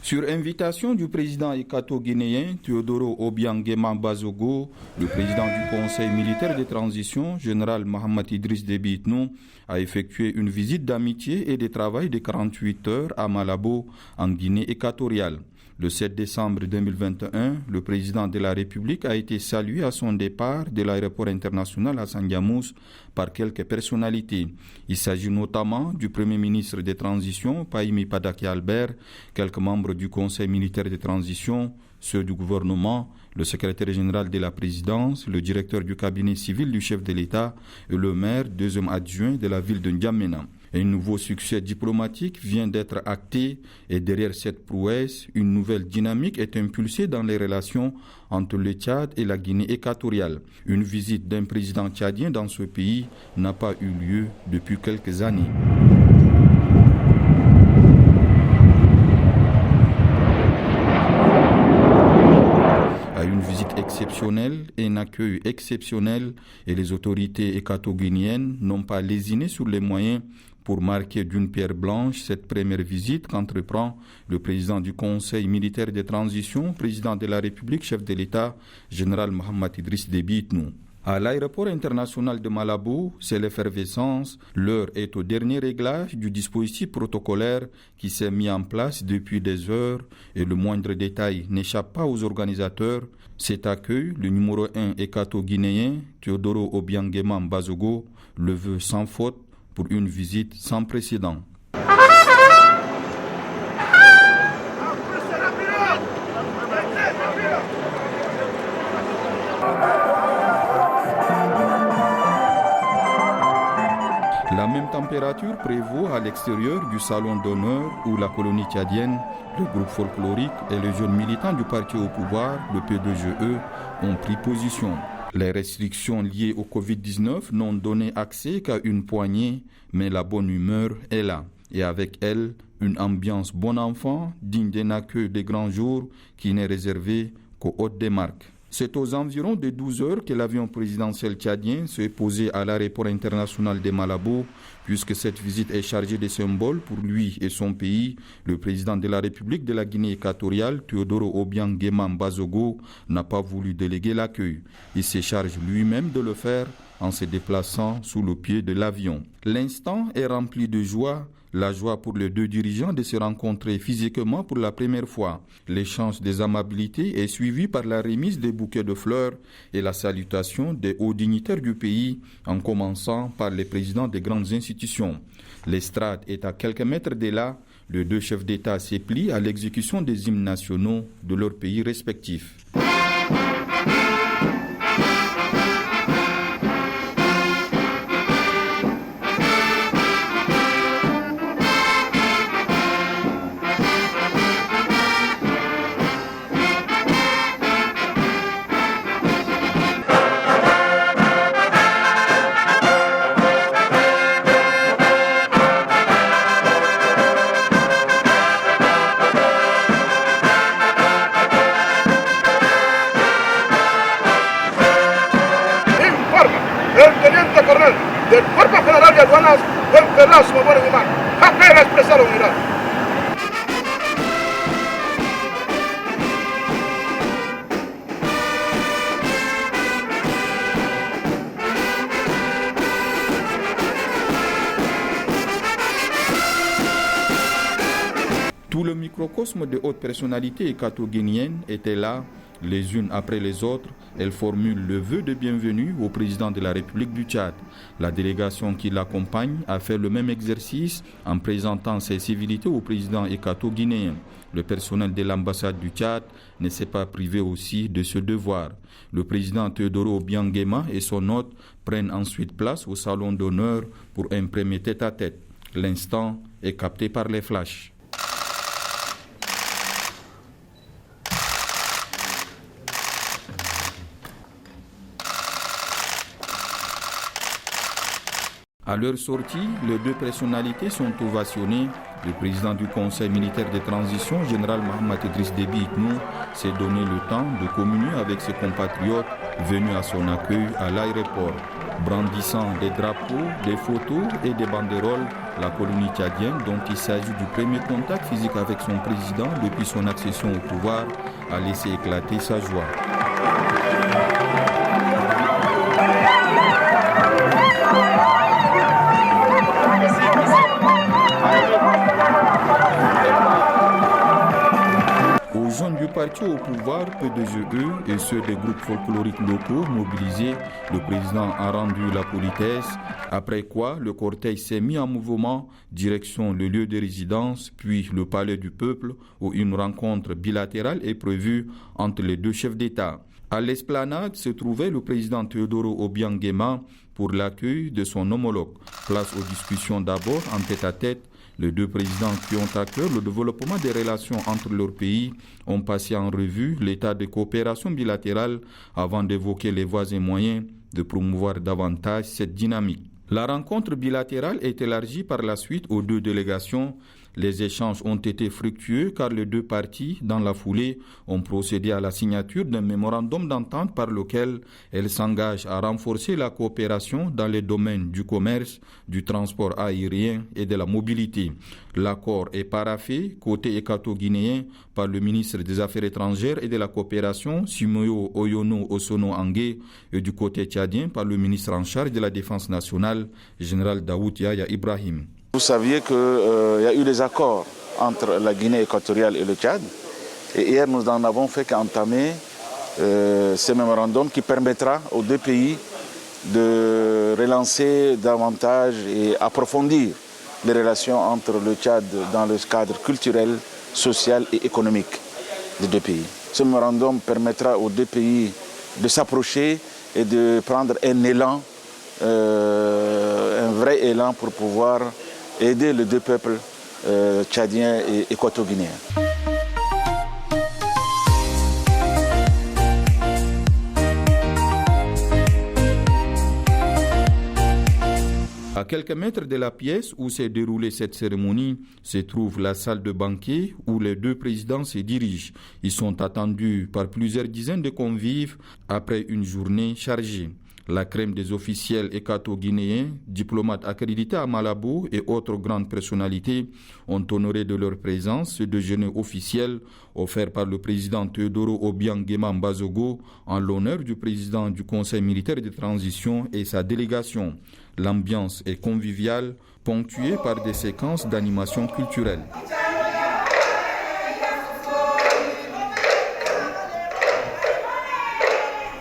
Sur invitation du président équato-guinéen Teodoro Obiang Nguema Bazogo, le président du Conseil militaire de transition, général Mahamat Idriss Déby Itno, a effectué une visite d'amitié et de travail de 48 heures à Malabo, en Guinée équatoriale. Le 7 décembre 2021, le président de la République a été salué à son départ de l'aéroport international Hassan Diamous par quelques personnalités. Il s'agit notamment du Premier ministre de transition, Pahimi Padaki Albert, quelques membres du Conseil militaire de transition, ceux du gouvernement, le secrétaire général de la présidence, le directeur du cabinet civil du chef de l'État et le maire, deuxième adjoint de la ville de N'Djamena. Un nouveau succès diplomatique vient d'être acté et derrière cette prouesse, une nouvelle dynamique est impulsée dans les relations entre le Tchad et la Guinée équatoriale. Une visite d'un président tchadien dans ce pays n'a pas eu lieu depuis quelques années. À une visite exceptionnelle, un accueil exceptionnel et les autorités équato-guinéennes n'ont pas lésiné sur les moyens pour marquer d'une pierre blanche cette première visite qu'entreprend le président du Conseil militaire de transition, président de la République, chef de l'État, général Mahamat Idriss Déby Itno. À l'aéroport international de Malabo, c'est l'effervescence. L'heure est au dernier réglage du dispositif protocolaire qui s'est mis en place depuis des heures et le moindre détail n'échappe pas aux organisateurs. Cet accueil, le numéro 1 équato-guinéen, Teodoro Obiang Nguema Bazogo, le veut sans faute pour une visite sans précédent. La même température prévaut à l'extérieur du salon d'honneur où la colonie tchadienne, le groupe folklorique et les jeunes militants du parti au pouvoir, le P2GE, ont pris position. Les restrictions liées au Covid-19 n'ont donné accès qu'à une poignée, mais la bonne humeur est là. Et avec elle, une ambiance bon enfant, digne d'un accueil des grands jours qui n'est réservé qu'aux hôtes des marques. C'est aux environs de 12 heures que l'avion présidentiel tchadien s'est posé à l'aéroport international de Malabo, puisque cette visite est chargée de symboles pour lui et son pays. Le président de la République de la Guinée équatoriale, Teodoro Obiang Nguema Bazogo, n'a pas voulu déléguer l'accueil. Il se charge lui-même de le faire en se déplaçant sous le pied de l'avion. L'instant est rempli de joie. La joie pour les deux dirigeants de se rencontrer physiquement pour la première fois. L'échange des amabilités est suivi par la remise des bouquets de fleurs et la salutation des hauts dignitaires du pays, en commençant par les présidents des grandes institutions. L'estrade est à quelques mètres de là. Les deux chefs d'État se plient à l'exécution des hymnes nationaux de leurs pays respectifs. Del Cuerpo General de Aduanas, don Carlos Mabora Guimar, apenas expresaron Irak. Tout le microcosme de hautes personnalités équato-guinéennes était là. Les unes après les autres, elles formulent le vœu de bienvenue au président de la République du Tchad. La délégation qui l'accompagne a fait le même exercice en présentant ses civilités au président équato-guinéen. Le personnel de l'ambassade du Tchad ne s'est pas privé aussi de ce devoir. Le président Teodoro Obiang Nguema et son hôte prennent ensuite place au salon d'honneur pour un premier tête-à-tête. L'instant est capté par les flashs. À leur sortie, les deux personnalités sont ovationnées. Le président du Conseil militaire de transition, général Mahamat Idriss Déby Itno, s'est donné le temps de communier avec ses compatriotes venus à son accueil à l'aéroport. Brandissant des drapeaux, des photos et des banderoles, la colonie tchadienne, dont il s'agit du premier contact physique avec son président depuis son accession au pouvoir, a laissé éclater sa joie. Aux jeunes du parti au pouvoir, P2GE et ceux des groupes folkloriques locaux mobilisés, le président a rendu la politesse, après quoi le cortège s'est mis en mouvement, direction le lieu de résidence, puis le palais du peuple, où une rencontre bilatérale est prévue entre les deux chefs d'État. À l'esplanade se trouvait le président Teodoro Obiang Nguema pour l'accueil de son homologue. Place aux discussions d'abord en tête-à-tête. Les deux présidents qui ont à cœur le développement des relations entre leurs pays ont passé en revue l'état de coopération bilatérale avant d'évoquer les voies et moyens de promouvoir davantage cette dynamique. La rencontre bilatérale est élargie par la suite aux deux délégations. Les échanges ont été fructueux car les deux parties, dans la foulée, ont procédé à la signature d'un mémorandum d'entente par lequel elles s'engagent à renforcer la coopération dans les domaines du commerce, du transport aérien et de la mobilité. L'accord est paraphé, côté équato-guinéen, par le ministre des Affaires étrangères et de la coopération, Simoyo Oyono Osono Angué, et du côté tchadien par le ministre en charge de la Défense nationale, général Daoud Yahya Ibrahim. Vous saviez qu'il y a eu des accords entre la Guinée équatoriale et le Tchad. Et hier, nous en avons fait qu'entamer ce mémorandum qui permettra aux deux pays de relancer davantage et approfondir les relations entre le Tchad dans le cadre culturel, social et économique des deux pays. Ce mémorandum permettra aux deux pays de s'approcher et de prendre un élan, un vrai élan pour pouvoir aider les deux peuples tchadiens et équato-guinéens. À quelques mètres de la pièce où s'est déroulée cette cérémonie se trouve la salle de banquet où les deux présidents se dirigent. Ils sont attendus par plusieurs dizaines de convives après une journée chargée. La crème des officiels équato-guinéens, diplomates accrédités à Malabo et autres grandes personnalités ont honoré de leur présence ce déjeuner officiel offert par le président Teodoro Obiang Nguema Mbazogo en l'honneur du président du Conseil militaire de transition et sa délégation. L'ambiance est conviviale, ponctuée par des séquences d'animation culturelle.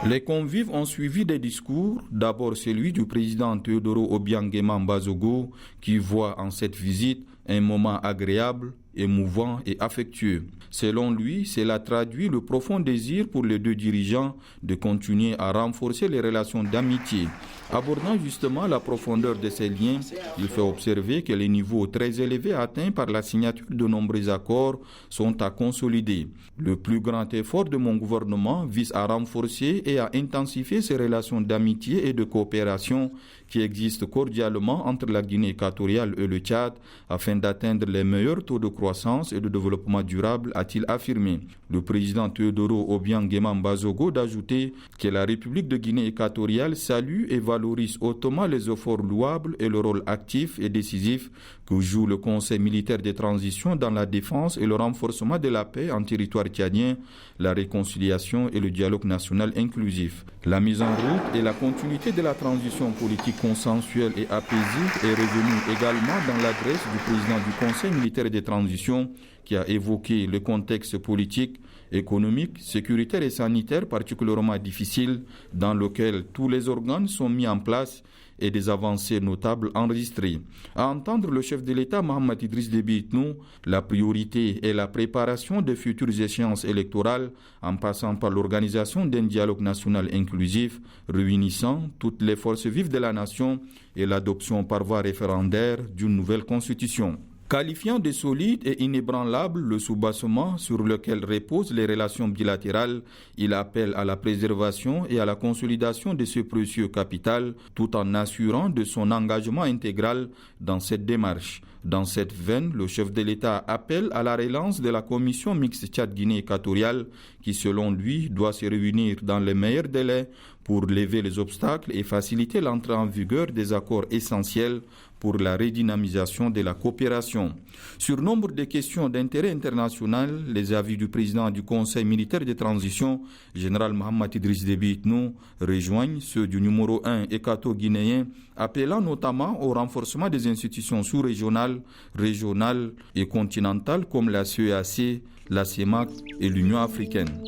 Les convives ont suivi des discours, d'abord celui du président Teodoro Obiang Nguema Mbazogo, qui voit en cette visite un moment agréable, émouvant et affectueux. Selon lui, cela traduit le profond désir pour les deux dirigeants de continuer à renforcer les relations d'amitié. Abordant justement la profondeur de ces liens, il fait observer que les niveaux très élevés atteints par la signature de nombreux accords sont à consolider. Le plus grand effort de mon gouvernement vise à renforcer et à intensifier ces relations d'amitié et de coopération qui existent cordialement entre la Guinée équatoriale et le Tchad afin d'atteindre les meilleurs taux de croissance et de développement durable, a-t-il affirmé. Le président Teodoro Obiang Nguema Mbazogo d'ajouter que la République de Guinée équatoriale salue et valorise hautement les efforts louables et le rôle actif et décisif que joue le Conseil militaire de transition dans la défense et le renforcement de la paix en territoire tchadien, la réconciliation et le dialogue national inclusif. La mise en route et la continuité de la transition politique consensuelle et apaisée est revenue également dans l'adresse du président du Conseil militaire de transition qui a évoqué le contexte politique, économique, sécuritaire et sanitaire particulièrement difficile dans lequel tous les organes sont mis en place et des avancées notables enregistrées. À entendre le chef de l'État Mahamat Idriss Déby Itno, la priorité est la préparation des futures échéances électorales en passant par l'organisation d'un dialogue national inclusif réunissant toutes les forces vives de la nation et l'adoption par voie référendaire d'une nouvelle constitution. Qualifiant de solide et inébranlable le soubassement sur lequel reposent les relations bilatérales, il appelle à la préservation et à la consolidation de ce précieux capital tout en assurant de son engagement intégral dans cette démarche. Dans cette veine, le chef de l'État appelle à la relance de la commission mixte Tchad-Guinée équatoriale qui, selon lui, doit se réunir dans les meilleurs délais pour lever les obstacles et faciliter l'entrée en vigueur des accords essentiels pour la redynamisation de la coopération. Sur nombre de questions d'intérêt international, les avis du président du Conseil militaire de transition, général Mohamed Idriss Déby Itno, rejoignent ceux du numéro 1 équato-guinéen, appelant notamment au renforcement des institutions sous-régionales, régionales et continentales comme la CEAC, la CEMAC et l'Union africaine.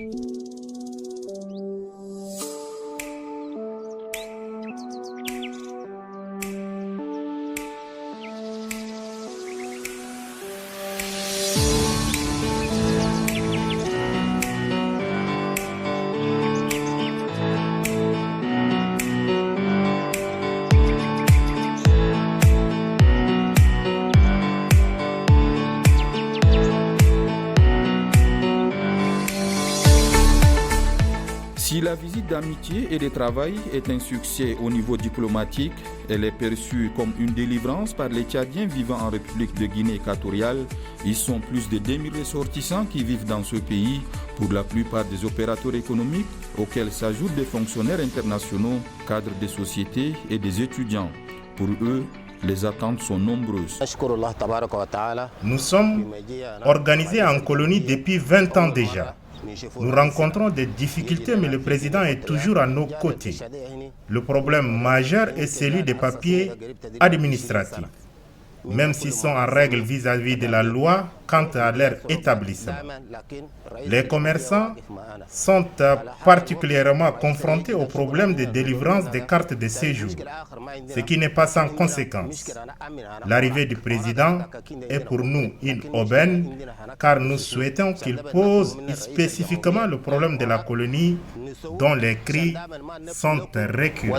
Si la visite d'amitié et de travail est un succès au niveau diplomatique, elle est perçue comme une délivrance par les Tchadiens vivant en République de Guinée équatoriale. Ils sont plus de 2000 ressortissants qui vivent dans ce pays, pour la plupart des opérateurs économiques, auxquels s'ajoutent des fonctionnaires internationaux, cadres des sociétés et des étudiants. Pour eux, les attentes sont nombreuses. Nous sommes organisés en colonie depuis 20 ans déjà. Nous rencontrons des difficultés, mais le président est toujours à nos côtés. Le problème majeur est celui des papiers administratifs. Même s'ils sont en règle vis-à-vis de la loi quant à leur établissement. Les commerçants sont particulièrement confrontés au problème de délivrance des cartes de séjour, ce qui n'est pas sans conséquence. L'arrivée du président est pour nous une aubaine, car nous souhaitons qu'il pose spécifiquement le problème de la colonie dont les cris sont récurrents.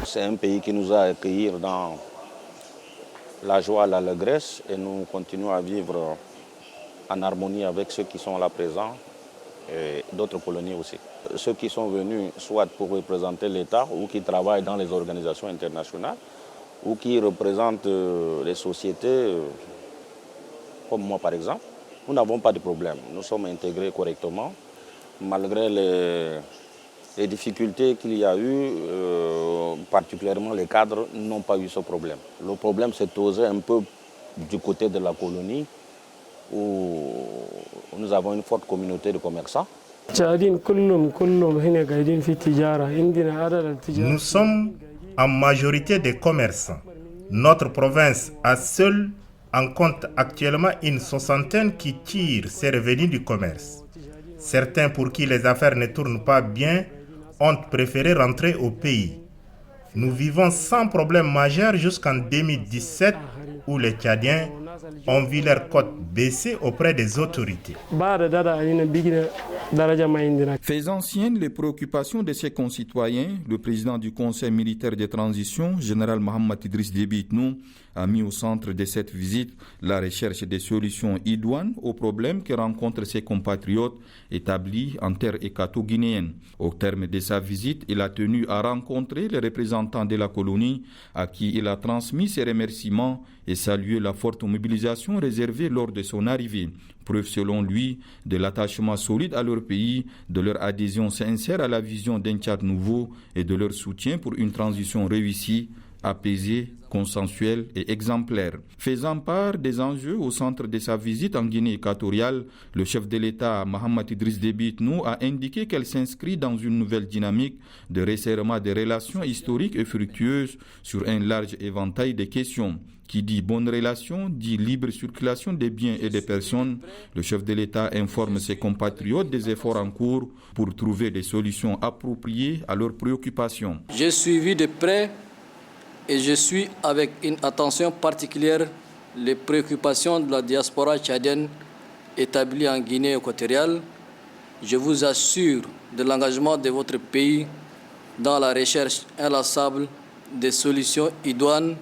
C'est un pays qui nous a accueillis dans la joie, l'allégresse, et nous continuons à vivre en harmonie avec ceux qui sont là présents et d'autres colonies aussi. Ceux qui sont venus soit pour représenter l'État ou qui travaillent dans les organisations internationales ou qui représentent les sociétés, comme moi par exemple, nous n'avons pas de problème. Nous sommes intégrés correctement malgré les difficultés qu'il y a eu, particulièrement les cadres n'ont pas eu ce problème. Le problème s'est posé un peu du côté de la colonie où nous avons une forte communauté de commerçants. Nous sommes en majorité des commerçants. Notre province a seule en compte actuellement une soixantaine qui tirent ses revenus du commerce. Certains pour qui les affaires ne tournent pas bien ont préféré rentrer au pays. Nous vivons sans problème majeur jusqu'en 2017 où les Tchadiens ont vu leur cote baisser auprès des autorités. Faisant siennes les préoccupations de ses concitoyens, le président du Conseil militaire de transition, général Mohamed Idriss Déby Itno, a mis au centre de cette visite la recherche des solutions idoines aux problèmes que rencontrent ses compatriotes établis en terre équato-guinéenne. Au terme de sa visite, il a tenu à rencontrer les représentants de la colonie à qui il a transmis ses remerciements et salué la forte mobilisation réservée lors de son arrivée. Preuve selon lui de l'attachement solide à leur pays, de leur adhésion sincère à la vision d'un Tchad nouveau et de leur soutien pour une transition réussie, apaisée, consensuelle et exemplaire. Faisant part des enjeux au centre de sa visite en Guinée équatoriale, le chef de l'État, Mohamed Idriss Déby Itno, a indiqué qu'elle s'inscrit dans une nouvelle dynamique de resserrement des relations historiques et fructueuses sur un large éventail de questions. Qui dit bonne relation, dit libre circulation des biens et des personnes. Le chef de l'État informe ses compatriotes des efforts en cours pour trouver des solutions appropriées à leurs préoccupations. J'ai suivi de près et je suis avec une attention particulière les préoccupations de la diaspora tchadienne établie en Guinée équatoriale. Je vous assure de l'engagement de votre pays dans la recherche inlassable des solutions idoines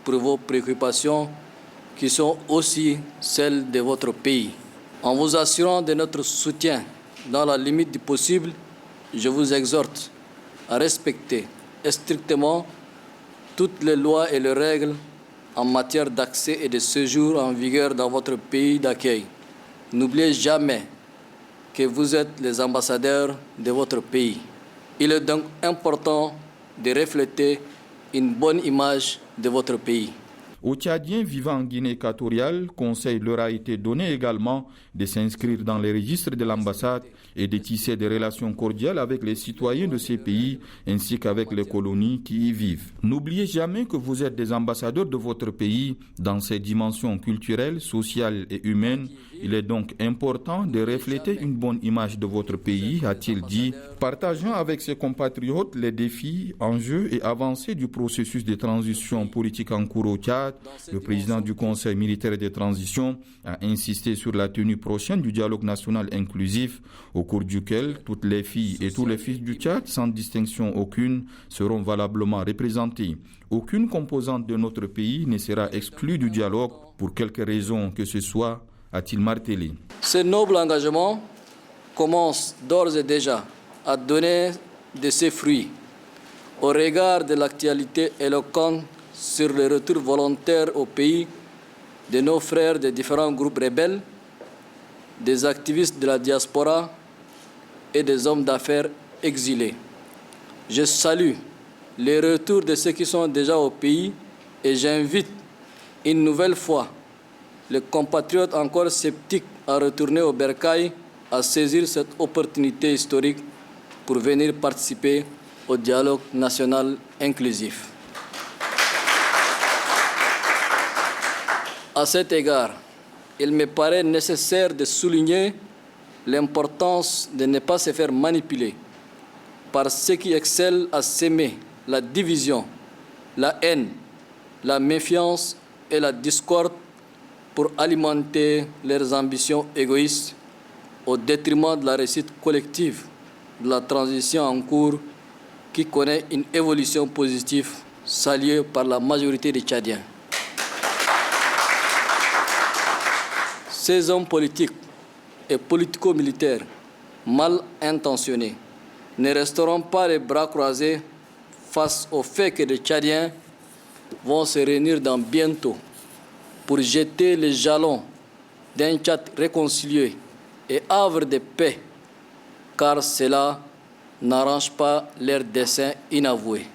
pour vos préoccupations qui sont aussi celles de votre pays. En vous assurant de notre soutien dans la limite du possible, je vous exhorte à respecter strictement toutes les lois et les règles en matière d'accès et de séjour en vigueur dans votre pays d'accueil. N'oubliez jamais que vous êtes les ambassadeurs de votre pays. Il est donc important de refléter une bonne image de votre pays. Aux Tchadiens vivant en Guinée équatoriale, conseil leur a été donné également de s'inscrire dans les registres de l'ambassade et de tisser des relations cordiales avec les citoyens de ces pays ainsi qu'avec les colonies qui y vivent. N'oubliez jamais que vous êtes des ambassadeurs de votre pays dans ses dimensions culturelles, sociales et humaines. Il est donc important de refléter une bonne image de votre pays, a-t-il dit, partageant avec ses compatriotes les défis, enjeux et avancées du processus de transition politique en cours au Tchad. Le président du Conseil militaire de transition a insisté sur la tenue prochaine du dialogue national inclusif, au cours duquel toutes les filles et tous les fils du Tchad, sans distinction aucune, seront valablement représentés. Aucune composante de notre pays ne sera exclue du dialogue pour quelque raison que ce soit, a-t-il martelé. Ce noble engagement commence d'ores et déjà à donner de ses fruits au regard de l'actualité éloquente sur le retour volontaire au pays de nos frères des différents groupes rebelles, des activistes de la diaspora et des hommes d'affaires exilés. Je salue les retours de ceux qui sont déjà au pays et j'invite une nouvelle fois les compatriotes encore sceptiques à retourner au bercail à saisir cette opportunité historique pour venir participer au dialogue national inclusif. À cet égard, il me paraît nécessaire de souligner l'importance de ne pas se faire manipuler par ceux qui excellent à s'aimer la division, la haine, la méfiance et la discorde pour alimenter leurs ambitions égoïstes au détriment de la réussite collective de la transition en cours qui connaît une évolution positive saluée par la majorité des Tchadiens. Ces hommes politiques et politico-militaires mal intentionnés ne resteront pas les bras croisés face au fait que les Tchadiens vont se réunir dans bientôt pour jeter les jalons d'un Tchad réconcilié et havre de paix, car cela n'arrange pas leurs desseins inavoués.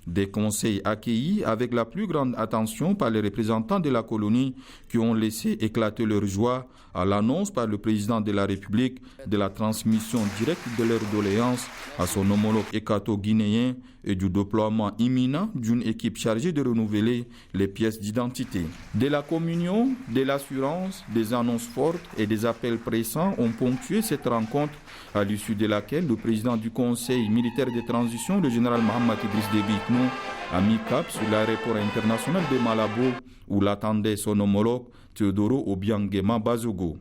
Des conseils accueillis avec la plus grande attention par les représentants de la colonie qui ont laissé éclater leur joie à l'annonce par le président de la République de la transmission directe de leurs doléances à son homologue équato-guinéen et du déploiement imminent d'une équipe chargée de renouveler les pièces d'identité. De la communion, de l'assurance, des annonces fortes et des appels pressants ont ponctué cette rencontre à l'issue de laquelle le président du Conseil militaire de transition, le général Mohamed Idriss Déby Itno, a mis cap sur l'aéroport international de Malabo où l'attendait son homologue Teodoro Obiang-Nguema Bazogo.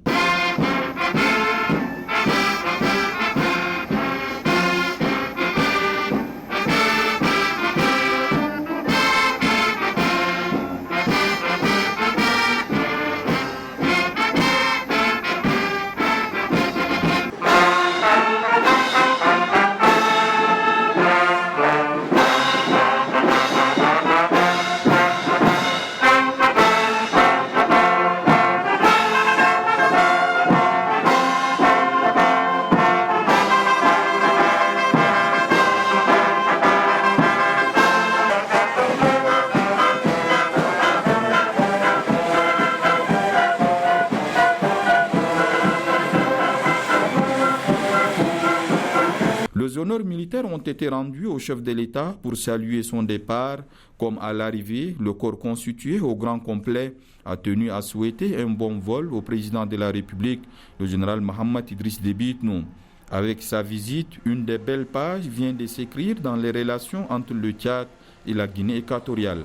Les honneurs militaires ont été rendus au chef de l'État pour saluer son départ, comme à l'arrivée, le corps constitué au grand complet a tenu à souhaiter un bon vol au président de la République, le général Mohamed Idriss Déby Itno. Avec sa visite, une des belles pages vient de s'écrire dans les relations entre le Tchad et la Guinée équatoriale.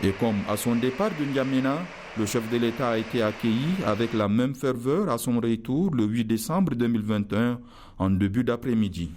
Et comme à son départ de N'Djamena, Le chef de l'État a été accueilli avec la même ferveur à son retour le 8 décembre 2021 en début d'après-midi.